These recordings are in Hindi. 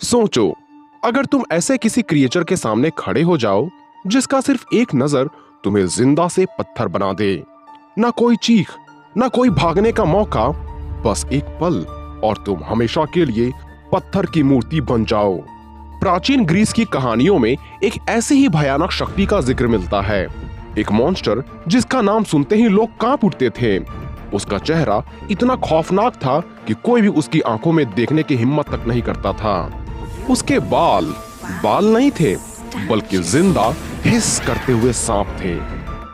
सोचो, अगर तुम ऐसे किसी क्रिएचर के सामने खड़े हो जाओ जिसका सिर्फ एक नजर तुम्हें जिंदा से पत्थर बना दे। ना कोई चीख, ना कोई भागने का मौका, बस एक पल और तुम हमेशा के लिए पत्थर की मूर्ति बन जाओ। प्राचीन ग्रीस की कहानियों में एक ऐसी ही भयानक शक्ति का जिक्र मिलता है। एक मॉन्स्टर जिसका नाम सुनते ही लोग कांप उठते थे। उसका चेहरा इतना खौफनाक था कि कोई भी उसकी आंखों में देखने की हिम्मत तक नहीं करता था। उसके बाल बाल नहीं थे, बल्कि जिंदा हिस करते हुए सांप थे,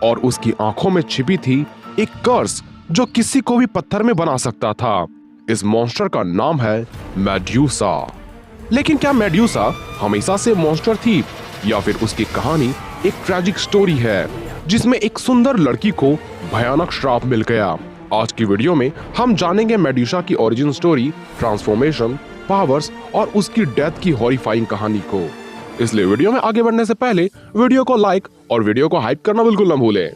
और उसकी आंखों में छिपी थी एक कर्स जो किसी को भी पत्थर में बना सकता था। इस मॉन्स्टर का नाम है मेड्यूसा। लेकिन क्या मेड्यूसा हमेशा से मॉन्स्टर थी, या फिर उसकी कहानी एक ट्रैजिक स्टोरी है जिसमें एक सुंदर लड़की को भयानक श्राप मिल गया? आज की वीडियो में हम जानेंगे मेड्यूसा की ओरिजिन स्टोरी, ट्रांसफॉर्मेशन, पावर्स और उसकी डेथ की हॉरिफाइंग कहानी को। इसलिए वीडियो में आगे बढ़ने से पहले वीडियो को लाइक और वीडियो को हाइप करना बिल्कुल न भूलें।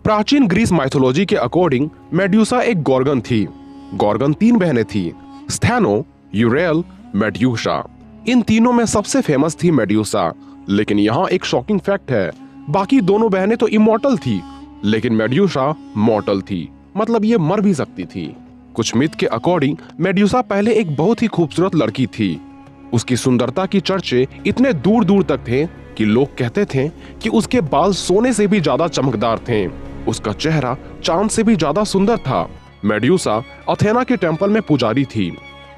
प्राचीन ग्रीस माइथोलॉजी के अकॉर्डिंग मेड्यूसा एक गॉर्गन थी। गॉर्गन 3 बहनें थी, स्थैनो, यूरेल, मेड्यूसा। इन तीनों में सबसे फेमस थी मेड्यूसा। लेकिन यहाँ एक शॉकिंग फैक्ट है, बाकी दोनों बहनें तो इमॉर्टल थी, लेकिन मेड्यूसा मॉर्टल थी, मतलब ये मर भी सकती थी। कुछ मिथ के अकॉर्डिंग मेड्यूसा पहले एक बहुत ही खूबसूरत लड़की थी। उसकी सुंदरता की चर्चे इतने दूर दूर तक थे कि लोग कहते थे कि उसके बाल सोने से भी ज्यादा चमकदार थे। उसका चेहरा चांद से भी ज्यादा सुंदर था। मेड्यूसा अथेना के टेम्पल में पुजारी थी,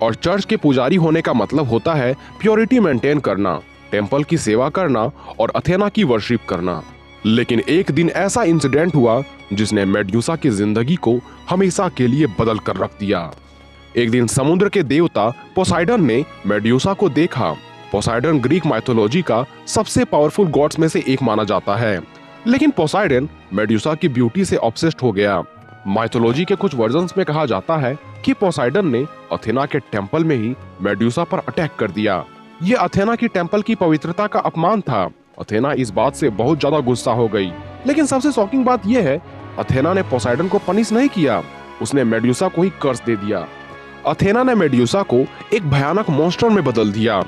और चर्च के पुजारी होने का मतलब होता है प्योरिटी मेंटेन करना, टेम्पल की सेवा करना और अथेना की वर्शिप करना। लेकिन एक दिन ऐसा इंसिडेंट हुआ जिसने मेड्यूसा की जिंदगी को हमेशा के लिए बदल कर रख दिया। एक दिन समुद्र के देवता पोसाइडन ने मेड्यूसा को देखा। पोसाइडन ग्रीक माइथोलॉजी का सबसे पावरफुल गॉड्स में से एक माना जाता है, लेकिन पोसाइडन मेड्यूसा की ब्यूटी से ऑब्सेस्ड हो गया। माइथोलॉजी के कुछ वर्जन्स में कहा जाता है कि पोसाइडन ने अथेना के टेम्पल में ही मेड्यूसा पर अटैक कर दिया। ये अथेना की टेम्पल की पवित्रता का अपमान था। अथेना इस बात से बहुत ज्यादा गुस्सा हो गई। लेकिन सबसे शॉकिंग बात यह है, अथेना ने पोसाइडन को पनिश नहीं किया, उसने मेड्यूसा को ही कर्स दे दिया। अथेना ने मेड्यूसा को एक भयानक मॉन्स्टर में बदल दिया।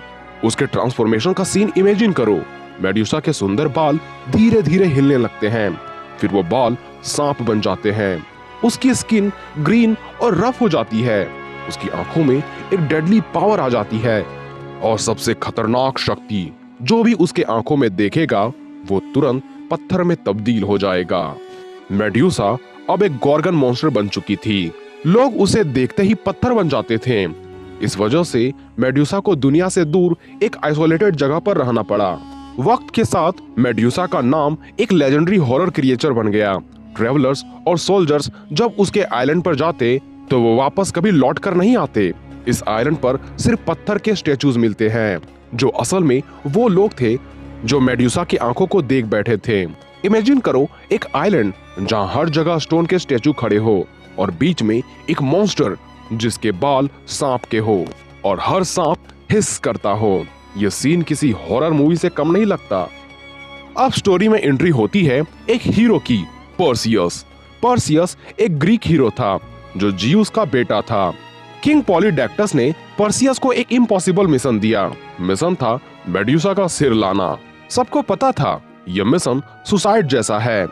उसके ट्रांसफॉर्मेशन का सीन इमेजिन करो। मेड्यूसा के सुंदर बाल धीरे धीरे हिलने लगते हैं, फिर वो बाल सांप बन जाते हैं। उसकी स्किन ग्रीन और रफ हो जाती है। उसकी आंखों में एक डेडली पावर आ जाती है, और सबसे खतरनाक शक्ति जो भी उसके आंखों में देखेगा वो तुरंत पत्थर में तब्दील हो जाएगा। मेड्यूसा अब एक गॉर्गन मॉन्स्टर बन चुकी थी। लोग उसे देखते ही पत्थर बन जाते थे। इस वजह से मेड्यूसा को दुनिया से दूर एक आइसोलेटेड जगह पर रहना पड़ा। वक्त के साथ मेड्यूसा का नाम एक लेजेंडरी हॉरर क्रिएचर बन गया। ट्रेवलर्स और सोल्जर्स जब उसके आइलैंड पर जाते तो वो वापस कभी लौट कर नहीं आते। इस आइलैंड पर सिर्फ पत्थर के स्टेचूज मिलते हैं, जो असल में वो लोग थे जो मेड्यूसा की आंखों को देख बैठे थे। इमेजिन करो एक आइलैंड जहां हर जगह स्टोन के स्टेचू खड़े हो, और बीच में एक मॉन्स्टर जिसके बाल सांप के हो और हर सांप हिस करता हो। यह सीन किसी हॉरर मूवी से कम नहीं लगता। अब स्टोरी में एंट्री होती है एक हीरो की, पर्सियस। पर्सियस एक ग्रीक हीरो था जो जियूस का बेटा था। किंग पॉलीडेक्टस ने पर्सियस को एक इम्पॉसिबल मिशन दिया। मिशन था मेड्यूसा का सिर लाना। सबको पता था यह मिशन सुसाइड जैसा है,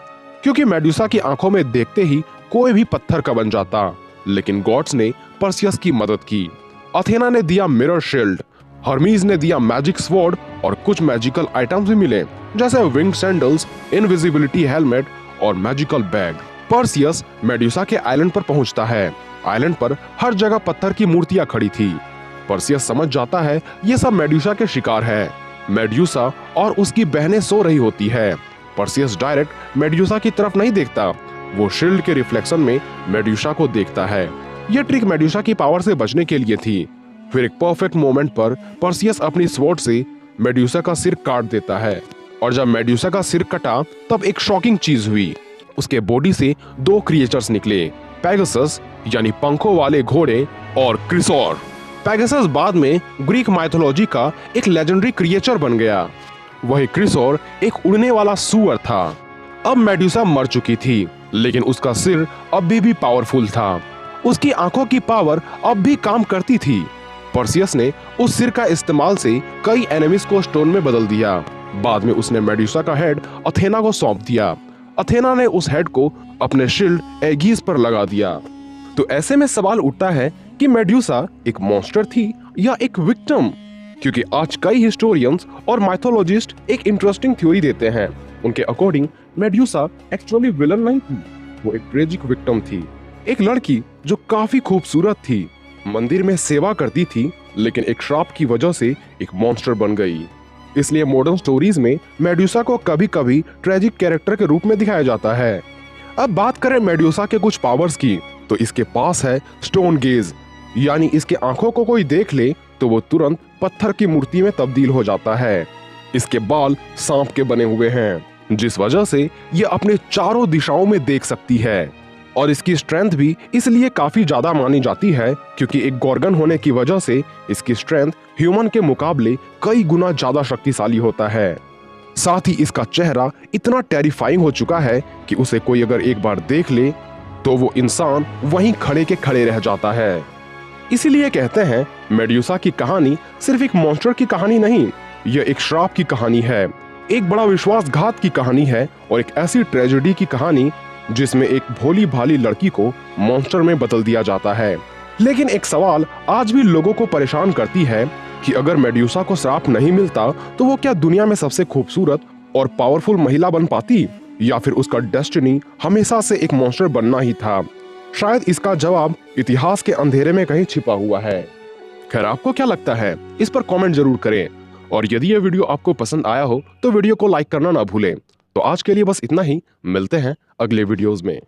क्योंकि मेड्यूसा की आंखों में देखते ही कोई भी पत्थर का बन जाता। लेकिन गॉड्स ने पर्सियस की मदद की। अथेना ने दिया मिरर शील्ड, हर्मीज ने दिया मैजिक स्वॉर्ड, और कुछ मैजिकल आइटम्स भी मिले, जैसे विंग सैंडल्स, इनविजिबिलिटी हेलमेट और मैजिकल बैग। पर्सियस मेड्यूसा के आइलैंड पर पहुंचता है। आइलैंड पर हर जगह पत्थर की मूर्तियां खड़ी थी। पर्सियस समझ जाता है ये सब मेड्यूसा के शिकार है। मेड्यूसा और उसकी बहनें सो रही होती है। पर्सियस डायरेक्ट मेड्यूसा की तरफ नहीं देखता, वो शील्ड के रिफ्लेक्शन में मेड्यूसा को देखता है। ये ट्रिक मेड्यूसा की पावर से बचने के लिए थी। फिर एक परफेक्ट मोमेंट पर पर्सियस अपनी स्वॉर्ड से मेड्यूसा का सिर काट देता है, और जब मेड्यूसा का सिर कटा तब एक शॉकिंग चीज हुई। उसके बॉडी से 2 क्रिएचर्स निकले, पेगासस यानी पंखों वाले घोड़े और क्रिसोर। पेगासस बाद में ग्रीक माइथोलॉजी का एक लेजेंडरी क्रिएचर बन गया। वही क्रिसोर एक उड़ने वाला सुअर था। अब मेड्यूसा मर चुकी थी, लेकिन उसका सिर अब भी पावरफुल था। उसकी आंखों की पावर अब भी काम करती थी। पर्सियस ने उस सिर का इस्तेमाल से कई एनिमीज को स्टोन में बदल दिया। बाद में उसने मेडुसा का हेड अथेना को सौंप दिया। अथेना ने उस हेड को अपने शील्ड एगीज पर लगा दिया। तो ऐसे में सवाल उठता है कि मेडुसा एक मॉन्स्टर थी या एक विक्टिम, क्योंकि आज कई हिस्टोरियंस और माइथोलॉजिस्ट एक इंटरेस्टिंग थ्योरी देते हैं। उनके अकॉर्डिंग मेडुसा एक्चुअली विलन नहीं थी, वो एक ट्रेजिक विक्टिम थी। एक लड़की जो काफी खूबसूरत थी, मंदिर में सेवा करती थी, लेकिन एक श्राप की वजह से एक मॉन्स्टर बन गई। इसलिए मॉडर्न स्टोरीज में मेडुसा को कभी कभी ट्रेजिक कैरेक्टर के रूप में दिखाया जाता है। अब बात करें मेडुसा के कुछ पावर्स की, तो इसके पास है स्टोन गेज, यानी इसके आंखों को कोई देख ले तो वो तुरंत पत्थर की मूर्ति में तब्दील हो जाता है। इसके बाल सांप के बने हुए हैं, जिस वजह से ये अपने चारों दिशाओं में देख सकती है। और इसकी स्ट्रेंथ भी इसलिए काफी ज्यादा मानी जाती है क्योंकि एक गॉर्गन होने की वजह से इसकी स्ट्रेंथ ह्यूमन के मुकाबले कई गुना ज्यादा शक्तिशाली होता है। साथ ही इसका चेहरा इतना टेरिफाइंग हो चुका है कि उसे कोई अगर एक बार देख ले तो वो इंसान वहीं खड़े के खड़े रह जाता है। इसीलिए कहते हैं मेडुसा की कहानी सिर्फ एक मॉन्स्टर की कहानी नहीं, यह एक श्राप की कहानी है, एक बड़ा विश्वासघात की कहानी है और एक ऐसी ट्रेजेडी की कहानी जिसमें एक भोली भाली लड़की को मॉन्स्टर में बदल दिया जाता है। लेकिन एक सवाल आज भी लोगों को परेशान करती है कि अगर मेडुसा को श्राप नहीं मिलता तो वो क्या दुनिया में सबसे खूबसूरत और पावरफुल महिला बन पाती, या फिर उसका डेस्टिनी हमेशा से एक मॉन्स्टर बनना ही था। शायद इसका जवाब इतिहास के अंधेरे में कहीं छिपा हुआ है। खैर, आपको क्या लगता है इस पर कमेंट जरूर करें, और यदि यह वीडियो आपको पसंद आया हो तो वीडियो को लाइक करना ना भूलें। तो आज के लिए बस इतना ही, मिलते हैं अगले वीडियोस में।